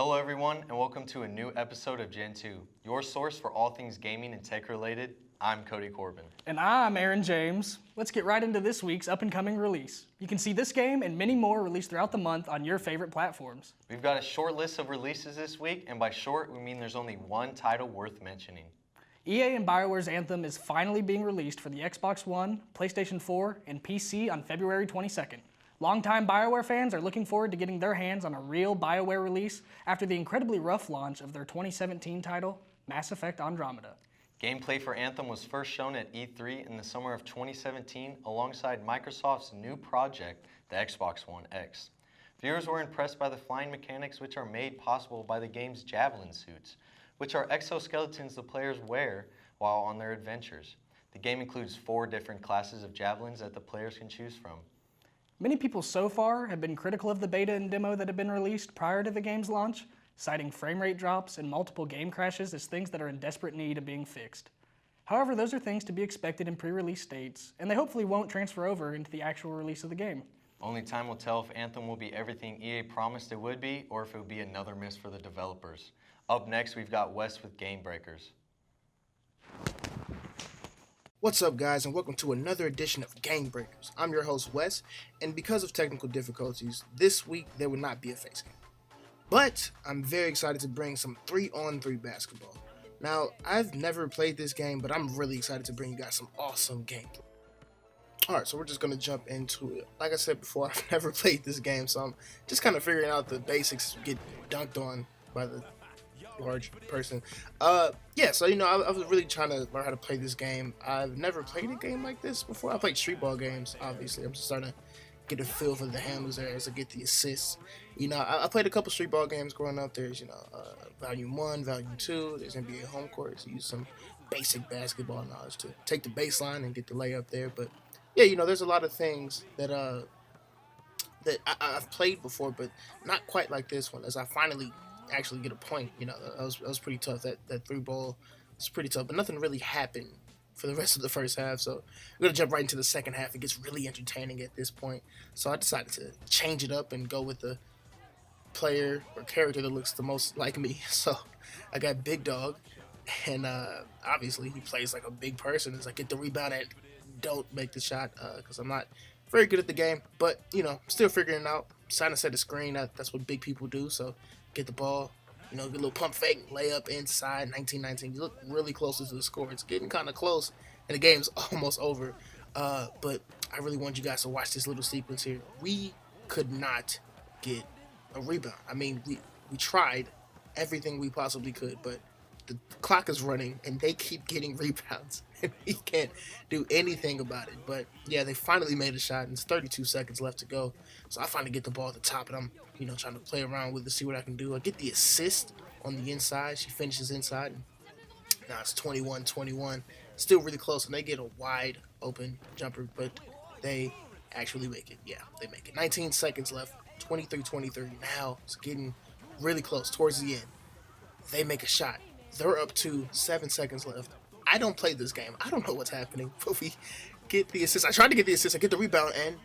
Hello everyone and welcome to a new episode of Gen 2, your source for all things gaming and tech related. I'm Cody Corbin. And I'm Aaron James. Let's get right into this week's up-and-coming release. You can see this game and many more released throughout the month on your favorite platforms. We've got a short list of releases this week, and by short we mean there's only one title worth mentioning. EA and BioWare's Anthem is finally being released for the Xbox One, PlayStation 4, and PC on February 22nd. Longtime BioWare fans are looking forward to getting their hands on a real BioWare release after the incredibly rough launch of their 2017 title, Mass Effect Andromeda. Gameplay for Anthem was first shown at E3 in the summer of 2017 alongside Microsoft's new project, the Xbox One X. Viewers were impressed by the flying mechanics, which are made possible by the game's Javelin suits, which are exoskeletons the players wear while on their adventures. The game includes 4 different classes of Javelins that the players can choose from. Many people so far have been critical of the beta and demo that have been released prior to the game's launch, citing frame rate drops and multiple game crashes as things that are in desperate need of being fixed. However, those are things to be expected in pre-release states, and they hopefully won't transfer over into the actual release of the game. Only time will tell if Anthem will be everything EA promised it would be, or if it will be another miss for the developers. Up next, we've got Wes with Game Breakers. What's up, guys, and welcome to another edition of Game Breakers. I'm your host, Wes, and because of technical difficulties, this week there will not be a face cam. But I'm very excited to bring some 3-on-3 basketball. Now, I've never played this game, but I'm really excited to bring you guys some awesome gameplay. Alright, so we're just going to jump into it. Like I said before, I've never played this game, so I'm just kind of figuring out the basics, get dunked on by the large person. So I was really trying to learn how to play this game. I've never played a game like this before. I played street ball games, obviously. I'm just starting to get a feel for the handles there as I get the assists. I played a couple street ball games growing up. There's, Volume 1, Volume 2. There's NBA Home Court. So use some basic basketball knowledge to take the baseline and get the layup there. But yeah, there's a lot of things that I've played before, but not quite like this one. As I finally actually get a point, that was pretty tough. That 3 ball was pretty tough, but nothing really happened for the rest of the first half. So we're gonna jump right into the second half. It gets really entertaining at this point. So I decided to change it up and go with the player or character that looks the most like me. So I got Big Dog, and obviously he plays like a big person. As I get the rebound and don't make the shot because I'm not very good at the game, but still figuring it out. Trying to set the screen. That's what big people do. So get the ball, get a little pump fake, layup inside, 19-19. You look really close to the score. It's getting kind of close, and the game's almost over. But I really want you guys to watch this little sequence here. We could not get a rebound. I mean, we tried everything we possibly could, but the clock is running, and they keep getting rebounds, and we can't do anything about it. But, yeah, they finally made a shot, and it's 32 seconds left to go. So I finally get the ball at the top, and I'm trying to play around with it, see what I can do. I get the assist on the inside. She finishes inside. And now it's 21-21. Still really close, and they get a wide open jumper, but they actually make it. Yeah, they make it. 19 seconds left, 23-23. Now it's getting really close towards the end. They make a shot. They're up to 7 seconds left. I don't play this game. I don't know what's happening, but we get the assist. I tried to get the assist. I get the rebound, and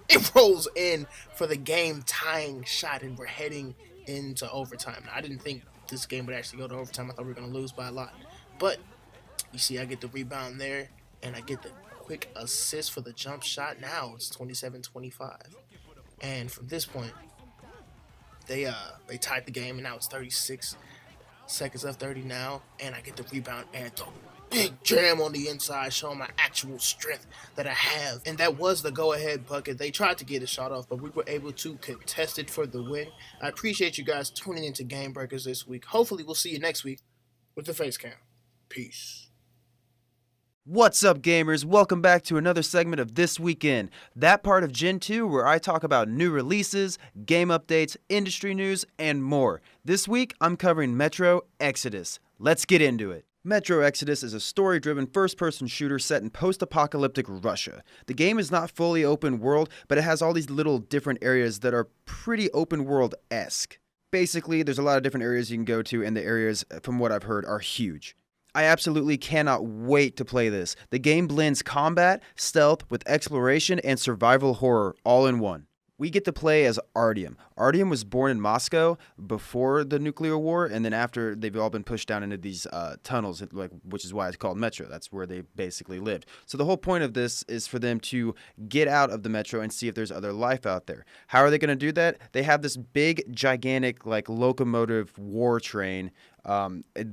it rolls in for the game-tying shot, and we're heading into overtime. Now, I didn't think this game would actually go to overtime. I thought we were going to lose by a lot. But, you see, I get the rebound there, and I get the quick assist for the jump shot. Now it's 27-25. And from this point, they tied the game, and now it's 36 seconds left, 30 now, and I get the rebound and the big jam on the inside, showing my actual strength that I have. And that was the go-ahead bucket. They tried to get a shot off, but we were able to contest it for the win. I appreciate you guys tuning into Game Breakers this week. Hopefully, we'll see you next week with the face cam. Peace. What's up, gamers? Welcome back to another segment of This Weekend, that part of Gen 2 where I talk about new releases, game updates, industry news, and more. This week, I'm covering Metro Exodus. Let's get into it. Metro Exodus is a story-driven first-person shooter set in post-apocalyptic Russia. The game is not fully open world, but it has all these little different areas that are pretty open world-esque. Basically, there's a lot of different areas you can go to, and the areas, from what I've heard, are huge. I absolutely cannot wait to play this. The game blends combat, stealth with exploration, and survival horror all in one. We get to play as Artyom. Artyom was born in Moscow before the nuclear war, and then after they've all been pushed down into these tunnels, which is why it's called Metro. That's where they basically lived. So the whole point of this is for them to get out of the Metro and see if there's other life out there. How are they going to do that? They have this big, gigantic, locomotive war train.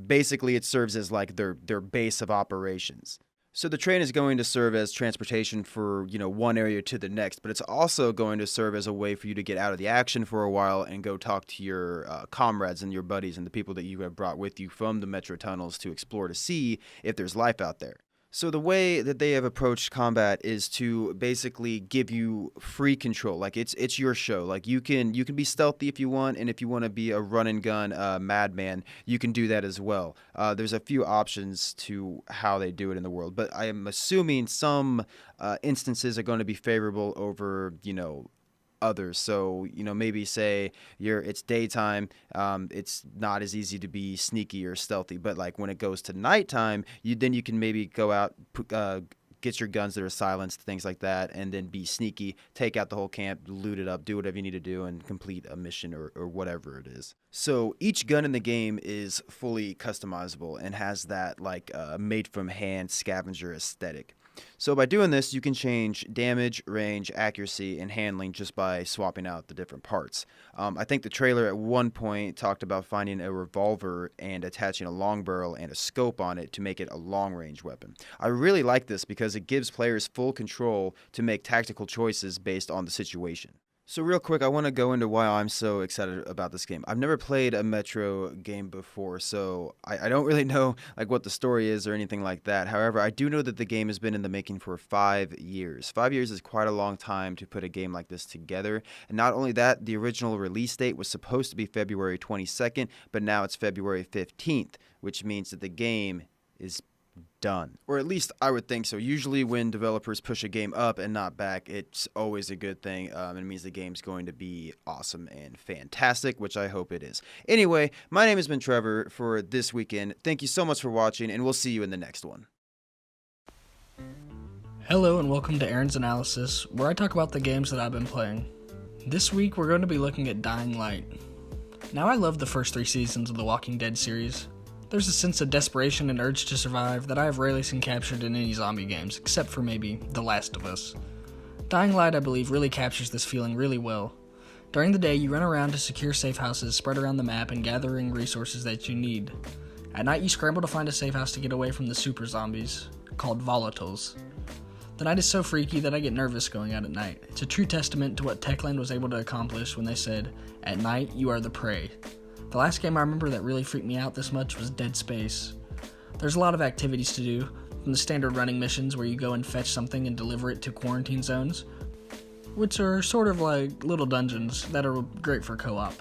Basically, it serves as their base of operations. So the train is going to serve as transportation for, one area to the next, but it's also going to serve as a way for you to get out of the action for a while and go talk to your comrades and your buddies and the people that you have brought with you from the metro tunnels to explore to see if there's life out there. So the way that they have approached combat is to basically give you free control. It's your show. You can be stealthy if you want, and if you want to be a run and gun madman, you can do that as well. There's a few options to how they do it in the world, but I am assuming some instances are going to be favorable over others. So maybe say it's daytime, it's not as easy to be sneaky or stealthy, but when it goes to nighttime, you can maybe go out, get your guns that are silenced, things like that, and then be sneaky, take out the whole camp, loot it up, do whatever you need to do, and complete a mission or whatever it is. So each gun in the game is fully customizable and has that made from hand scavenger aesthetic. So by doing this, you can change damage, range, accuracy, and handling just by swapping out the different parts. I think the trailer at one point talked about finding a revolver and attaching a long barrel and a scope on it to make it a long-range weapon. I really like this because it gives players full control to make tactical choices based on the situation. So real quick, I want to go into why I'm so excited about this game. I've never played a Metro game before, so I don't really know what the story is or anything like that. However, I do know that the game has been in the making for 5 years. 5 years is quite a long time to put a game like this together. And not only that, the original release date was supposed to be February 22nd, but now it's February 15th, which means that the game is done. Or at least I would think so. Usually when developers push a game up and not back, it's always a good thing. It means the game's going to be awesome and fantastic, which I hope it is. Anyway, my name has been Trevor for this weekend. Thank you so much for watching, and we'll see you in the next one. Hello and welcome to Aaron's Analysis, where I talk about the games that I've been playing. This week we're going to be looking at Dying Light. Now I love the first 3 seasons of the Walking Dead series. There's a sense of desperation and urge to survive that I have rarely seen captured in any zombie games, except for maybe The Last of Us. Dying Light, I believe, really captures this feeling really well. During the day, you run around to secure safe houses spread around the map and gathering resources that you need. At night, you scramble to find a safe house to get away from the super zombies, called volatiles. The night is so freaky that I get nervous going out at night. It's a true testament to what Techland was able to accomplish when they said, "At night, you are the prey." The last game I remember that really freaked me out this much was Dead Space. There's a lot of activities to do, from the standard running missions where you go and fetch something and deliver it to quarantine zones, which are sort of like little dungeons that are great for co-op.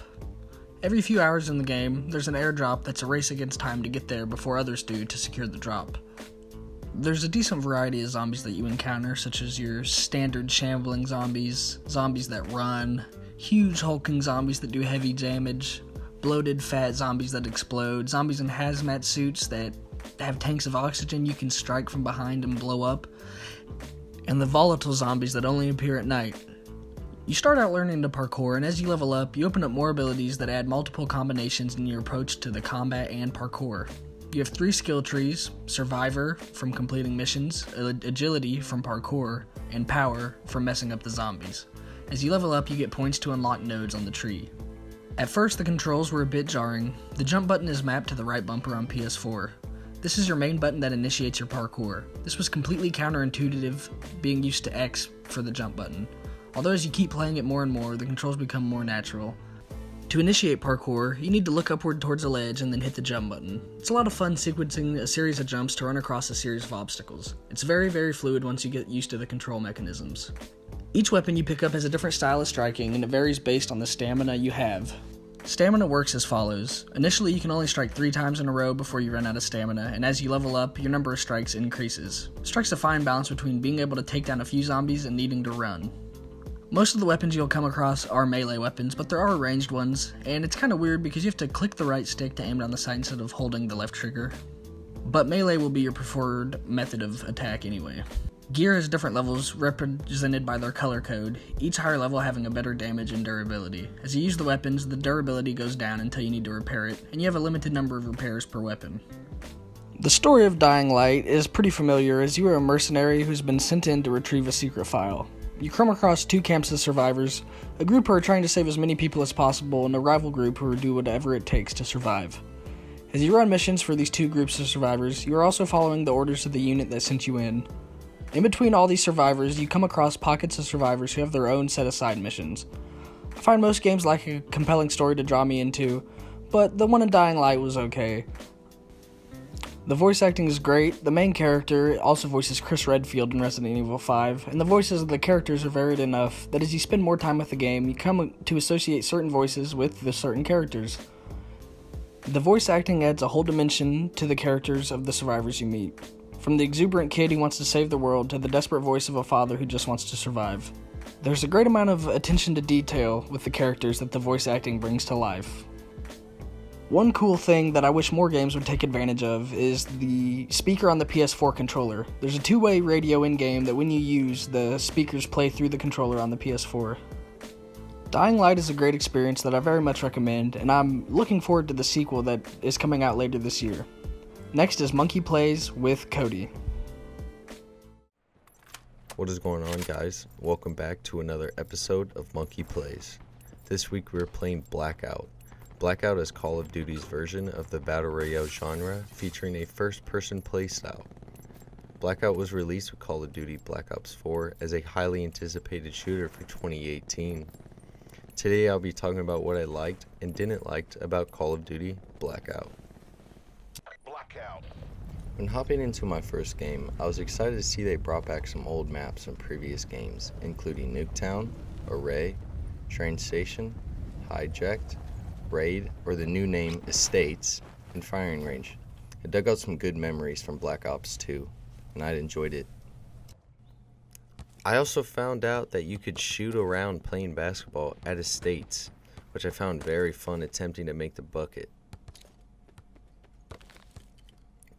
Every few hours in the game, there's an airdrop that's a race against time to get there before others do to secure the drop. There's a decent variety of zombies that you encounter, such as your standard shambling zombies, zombies that run, huge hulking zombies that do heavy damage, bloated fat zombies that explode, zombies in hazmat suits that have tanks of oxygen you can strike from behind and blow up, and the volatile zombies that only appear at night. You start out learning to parkour, and as you level up, you open up more abilities that add multiple combinations in your approach to the combat and parkour. You have 3 skill trees: Survivor from completing missions, Agility from parkour, and Power from messing up the zombies. As you level up, you get points to unlock nodes on the tree. At first, the controls were a bit jarring. The jump button is mapped to the right bumper on PS4. This is your main button that initiates your parkour. This was completely counterintuitive, being used to X for the jump button. Although as you keep playing it more and more, the controls become more natural. To initiate parkour, you need to look upward towards a ledge and then hit the jump button. It's a lot of fun sequencing a series of jumps to run across a series of obstacles. It's very, very fluid once you get used to the control mechanisms. Each weapon you pick up has a different style of striking, and it varies based on the stamina you have. Stamina works as follows. Initially, you can only strike 3 times in a row before you run out of stamina, and as you level up, your number of strikes increases. It strikes a fine balance between being able to take down a few zombies and needing to run. Most of the weapons you'll come across are melee weapons, but there are ranged ones, and it's kind of weird because you have to click the right stick to aim down the sight instead of holding the left trigger. But melee will be your preferred method of attack anyway. Gear has different levels represented by their color code, each higher level having a better damage and durability. As you use the weapons, the durability goes down until you need to repair it, and you have a limited number of repairs per weapon. The story of Dying Light is pretty familiar, as you are a mercenary who's been sent in to retrieve a secret file. You come across two camps of survivors, a group who are trying to save as many people as possible, and a rival group who will do whatever it takes to survive. As you run missions for these two groups of survivors, you are also following the orders of the unit that sent you in. In between all these survivors, you come across pockets of survivors who have their own set of side missions. I find most games lack a compelling story to draw me into, but the one in Dying Light was okay. The voice acting is great. The main character also voices Chris Redfield in Resident Evil 5, and the voices of the characters are varied enough that as you spend more time with the game, you come to associate certain voices with the certain characters. The voice acting adds a whole dimension to the characters of the survivors you meet. From the exuberant kid who wants to save the world to the desperate voice of a father who just wants to survive. There's a great amount of attention to detail with the characters that the voice acting brings to life. One cool thing that I wish more games would take advantage of is the speaker on the PS4 controller. There's a two-way radio in-game that when you use, the speakers play through the controller on the PS4. Dying Light is a great experience that I very much recommend, and I'm looking forward to the sequel that is coming out later this year. Next is Monkey Plays with Cody. What is going on, guys? Welcome back to another episode of Monkey Plays. This week we're playing Blackout. Blackout is Call of Duty's version of the Battle Royale genre, featuring a first-person playstyle. Blackout was released with Call of Duty Black Ops 4 as a highly anticipated shooter for 2018. Today I'll be talking about what I liked and didn't like about Call of Duty Blackout. When hopping into my first game, I was excited to see they brought back some old maps from previous games, including Nuketown, Array, Train Station, Hijacked, Raid, or the new name Estates, and Firing Range. I dug out some good memories from Black Ops 2, and I'd enjoyed it. I also found out that you could shoot around playing basketball at Estates, which I found very fun attempting to make the bucket.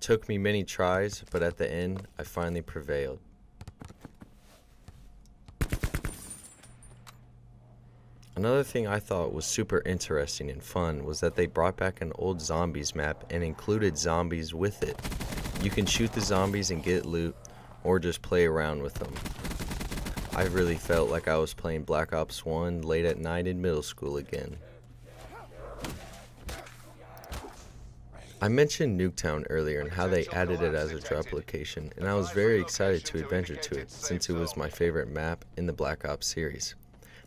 Took me many tries, but at the end, I finally prevailed. Another thing I thought was super interesting and fun was that they brought back an old zombies map and included zombies with it. You can shoot the zombies and get loot, or just play around with them. I really felt like I was playing Black Ops 1 late at night in middle school again. I mentioned Nuketown earlier and how they added it as a drop location, and I was very excited to adventure to it since it was my favorite map in the Black Ops series.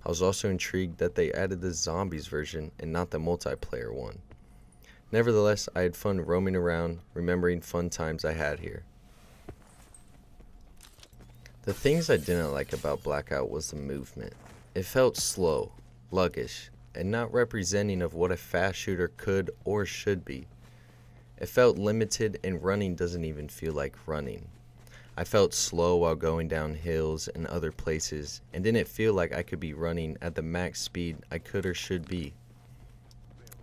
I was also intrigued that they added the zombies version and not the multiplayer one. Nevertheless, I had fun roaming around, remembering fun times I had here. The things I didn't like about Blackout was the movement. It felt slow, sluggish, and not representing of what a fast shooter could or should be. It felt limited, and running doesn't even feel like running. I felt slow while going down hills and other places, and didn't feel like I could be running at the max speed I could or should be.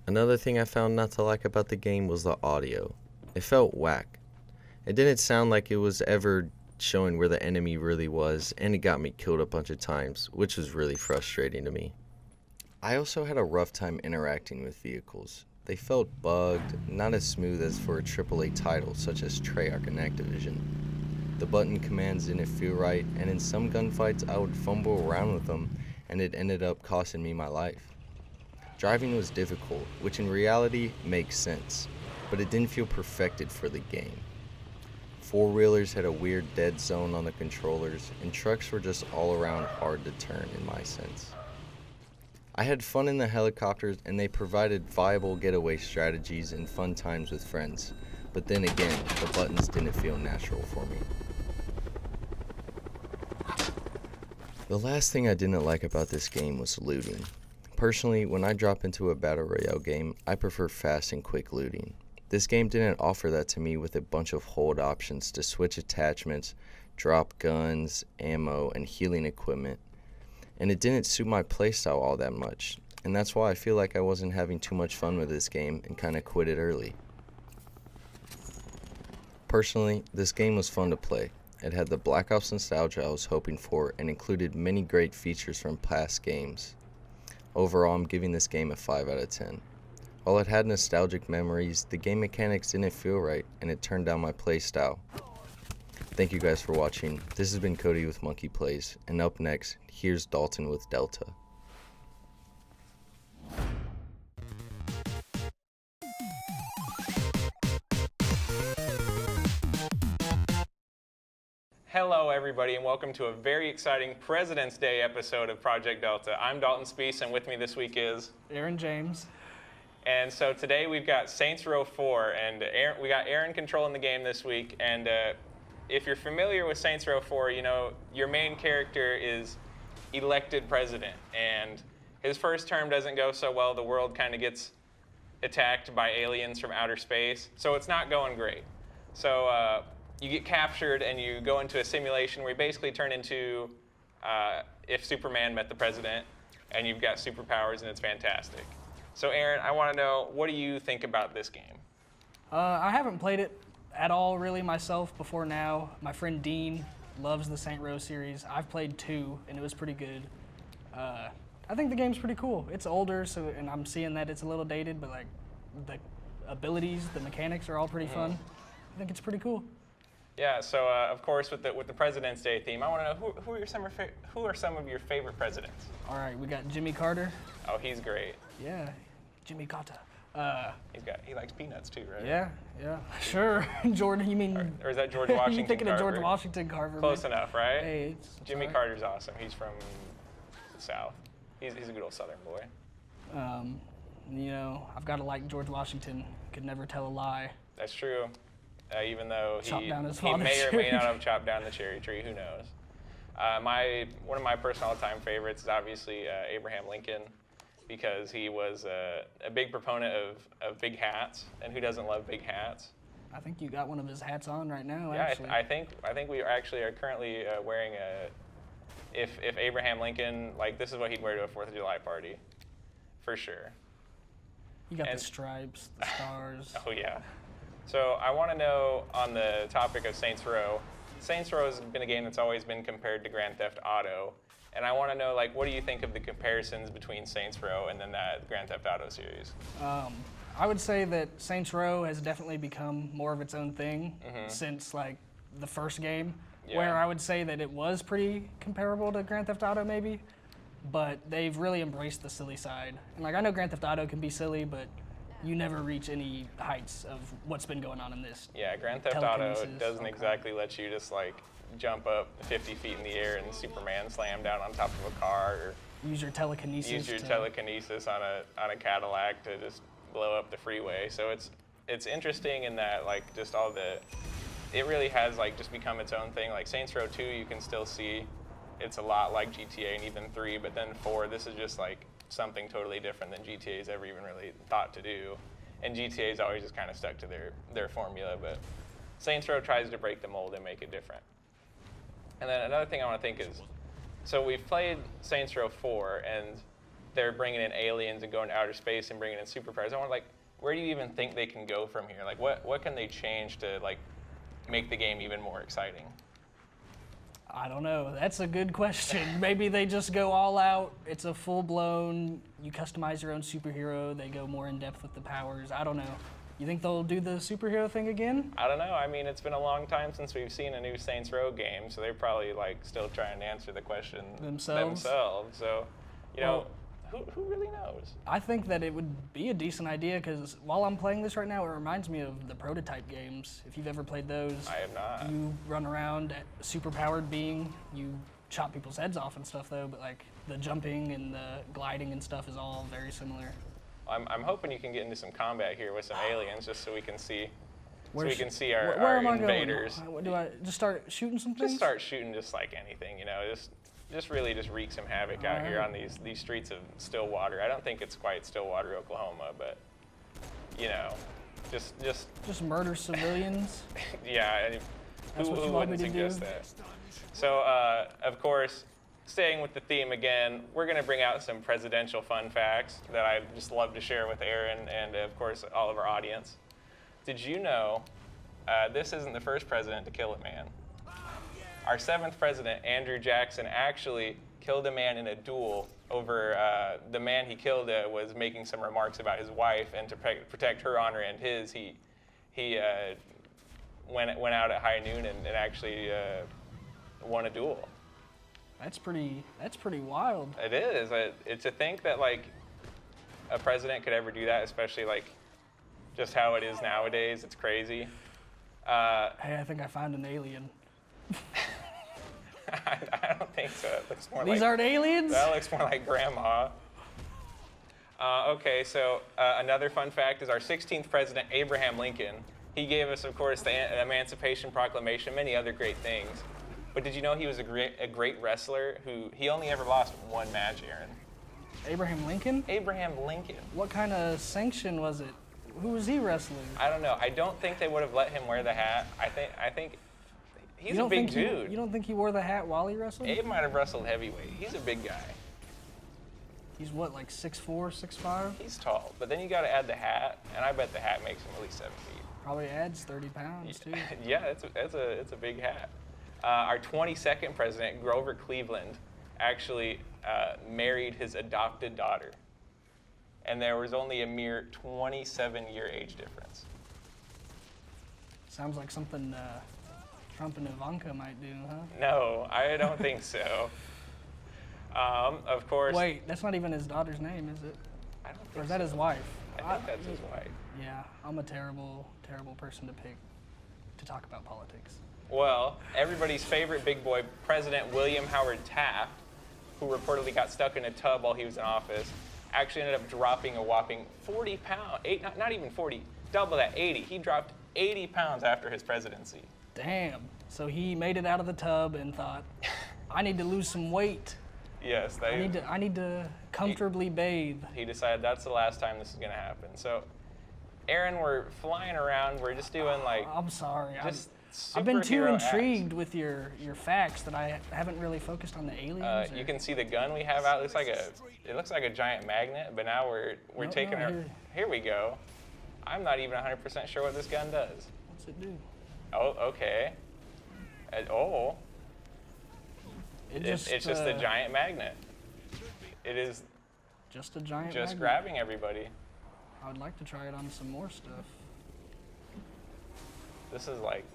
Another thing I found not to like about the game was the audio. It felt whack. It didn't sound like it was ever showing where the enemy really was, and it got me killed a bunch of times, which was really frustrating to me. I also had a rough time interacting with vehicles. They felt bugged, not as smooth as for a AAA title such as Treyarch and Activision. The button commands didn't feel right, and in some gunfights I would fumble around with them, and it ended up costing me my life. Driving was difficult, which in reality makes sense, but it didn't feel perfected for the game. Four-wheelers had a weird dead zone on the controllers, and trucks were just all around hard to turn in my sense. I had fun in the helicopters, and they provided viable getaway strategies and fun times with friends, but then again, the buttons didn't feel natural for me. The last thing I didn't like about this game was looting. Personally, when I drop into a Battle Royale game, I prefer fast and quick looting. This game didn't offer that to me with a bunch of hold options to switch attachments, drop guns, ammo, and healing equipment. And it didn't suit my playstyle all that much, and that's why I feel like I wasn't having too much fun with this game and kinda quit it early. Personally, this game was fun to play. It had the Black Ops nostalgia I was hoping for and included many great features from past games. Overall, I'm giving this game a 5 out of 10. While it had nostalgic memories, the game mechanics didn't feel right, and it turned down my playstyle. Thank you guys for watching. This has been Cody with Monkey Plays, and up next, here's Dalton with Delta. Hello everybody and welcome to a very exciting President's Day episode of Project Delta. I'm Dalton Speece and with me this week is... Aaron James. And so today we've got Saints Row 4 and we got Aaron controlling the game this week. And if you're familiar with Saints Row 4, you know your main character is elected president and his first term doesn't go so well. The world kind of gets attacked by aliens from outer space, so it's not going great. So you get captured and you go into a simulation where you basically turn into if Superman met the president and you've got superpowers and it's fantastic. So Aaron, I want to know, what do you think about this game? I haven't played it at all really myself before now. My friend Dean loves the Saint Row series. I've played 2 and it was pretty good. I think the game's pretty cool. It's older, and I'm seeing that it's a little dated, but like the abilities, the mechanics are all pretty fun. I think it's pretty cool. Yeah, so of course with the President's Day theme, I want to know who are some of your favorite presidents? All right, we got Jimmy Carter. Oh, he's great. Yeah, Jimmy Carter. He likes peanuts too, right? Yeah, sure. Jordan, you mean? Or is that George Washington? You thinking of George Carver? Washington Carver? Close man. enough, right? Hey, Jimmy all right. Carter's awesome. He's from the South. He's a good old Southern boy. You know, I've got to like George Washington. Could never tell a lie. That's true. Even though Chopped down his he father's may or may cherry not tree. have chopped down the cherry tree, who knows? One of my personal all-time favorites is obviously Abraham Lincoln, because he was a big proponent of big hats, and who doesn't love big hats? I think you got one of his hats on right now. Yeah, Actually. I think we are currently wearing a. If Abraham Lincoln, like, this is what he'd wear to a 4th of July party, for sure. You got and- the stripes, the stars. Oh yeah. So I want to know, on the topic of Saints Row has been a game that's always been compared to Grand Theft Auto, and I want to know, like, what do you think of the comparisons between Saints Row and then that Grand Theft Auto series? I would say that Saints Row has definitely become more of its own thing since like the first game, Yeah. where I would say that it was pretty comparable to Grand Theft Auto maybe, but they've really embraced the silly side. And like I know Grand Theft Auto can be silly, but you never reach any heights of what's been going on in this. Yeah, Grand Theft Auto Telekinesis, doesn't okay. exactly let you just like jump up 50 feet in the air and Superman slam down on top of a car, or Use your telekinesis. use your to- telekinesis on a Cadillac to just blow up the freeway. So it's interesting in that, like, just it really has like just become its own thing. Like Saints Row 2, you can still see it's a lot like GTA and even 3, but then 4, this is just like something totally different than GTA's ever even really thought to do. And GTA's always just kind of stuck to their formula, but Saints Row tries to break the mold and make it different. And then another thing I want to think is, so we've played Saints Row 4, and they're bringing in aliens and going to outer space and bringing in superpowers. I want, like, where do you even think they can go from here? Like, what can they change to, like, make the game even more exciting? I don't know. That's a good question. Maybe they just go all out. It's a full-blown, you customize your own superhero. They go more in depth with the powers. I don't know. You think they'll do the superhero thing again? I don't know. I mean, it's been a long time since we've seen a new Saints Row game, so they're probably, like, still trying to answer the question Themselves? So, you know, who really knows? I think that it would be a decent idea because while I'm playing this right now, it reminds me of the Prototype games. If you've ever played those, I have not. you run around a superpowered being. You chop people's heads off and stuff though, but like the jumping and the gliding and stuff is all very similar. I'm hoping you can get into some combat here with some aliens, just so we can see, Where sh- our where am I invaders. going? Do I just start shooting some things? Just start shooting just like anything, you know. Just really just wreak some havoc out here on these streets of Stillwater. I don't think it's quite Stillwater, Oklahoma, but you know, just murder civilians. yeah. That's what Who you want me wouldn't to do? suggest that? So of course, staying with the theme again, we're gonna bring out some presidential fun facts that I'd just love to share with Aaron and of course all of our audience. Did you know this isn't the first president to kill a man? our 7th president, Andrew Jackson, actually killed a man in a duel over the man he killed was making some remarks about his wife, and to protect her honor and his, he went out at high noon and actually won a duel. That's pretty wild. It is. To think that like a president could ever do that, especially like just how it is nowadays, it's crazy. Hey, I think I found an alien. I don't think so. It looks more These like, aren't aliens? that looks more like grandma. Okay, so another fun fact is our 16th president, Abraham Lincoln. He gave us, of course, the Emancipation Proclamation, many other great things. But did you know he was a great wrestler who he only ever lost one match, Aaron? Abraham Lincoln? Abraham Lincoln. What kind of sanction was it? Who was he wrestling? I don't know. I don't think they would have let him wear the hat. I think he's a big dude. You don't think he wore the hat while he wrestled? Abe might have wrestled heavyweight. He's a big guy. He's what, like 6'4", 6'5"? He's tall, but then you got to add the hat, and I bet the hat makes him at least 7 feet. Probably adds 30 pounds too. Yeah, it's a big hat. Our 22nd president, Grover Cleveland, actually married his adopted daughter, and there was only a mere 27-year age difference. Sounds like something Trump and Ivanka might do, huh? No, I don't think so. Of course. Wait, that's not even his daughter's name, is it? I don't think Or is that so. his wife? I think that's his wife. Yeah, I'm a terrible person to pick to talk about politics. Well, everybody's favorite big boy, President William Howard Taft, who reportedly got stuck in a tub while he was in office, actually ended up dropping a whopping 40 pounds, not even 40, double that, 80. He dropped 80 pounds after his presidency. Damn. So he made it out of the tub and thought, I need to lose some weight. Yes, I need to comfortably bathe. he decided that's the last time this is going to happen. So, Aaron, we're flying around. We're just doing like I'm sorry. just I've been too superhero acts. intrigued with your facts that I haven't really focused on the aliens. You can see the gun we have out. It looks like a giant magnet, but now we're No, taking no, our. here. Here we go. I'm not even 100% sure what this gun does. What's it do? Oh, okay. It's just a giant magnet. It is Just a giant just magnet. grabbing everybody. I would like to try it on some more stuff. This is like,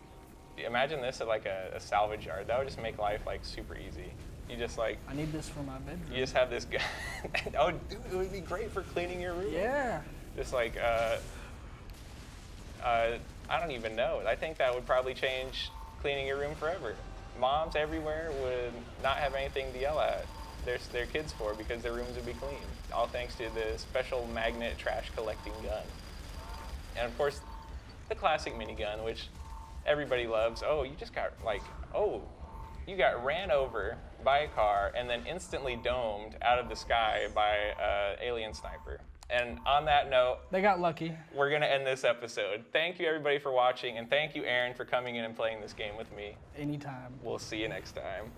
imagine this at like a salvage yard. That would just make life like super easy. You just like, I need this for my bedroom. you just have this gun. Oh, dude, it would be great for cleaning your room. Yeah. Just like, I don't even know. I think that would probably change cleaning your room forever. Moms everywhere would not have anything to yell at their kids for because their rooms would be clean. All thanks to the special magnet trash collecting gun. And of course, the classic minigun, which everybody loves. Oh, you just got you got ran over by a car and then instantly domed out of the sky by an alien sniper. And on that note, They got lucky. we're going to end this episode. Thank you, everybody, for watching, and thank you, Aaron, for coming in and playing this game with me. Anytime. We'll see you next time.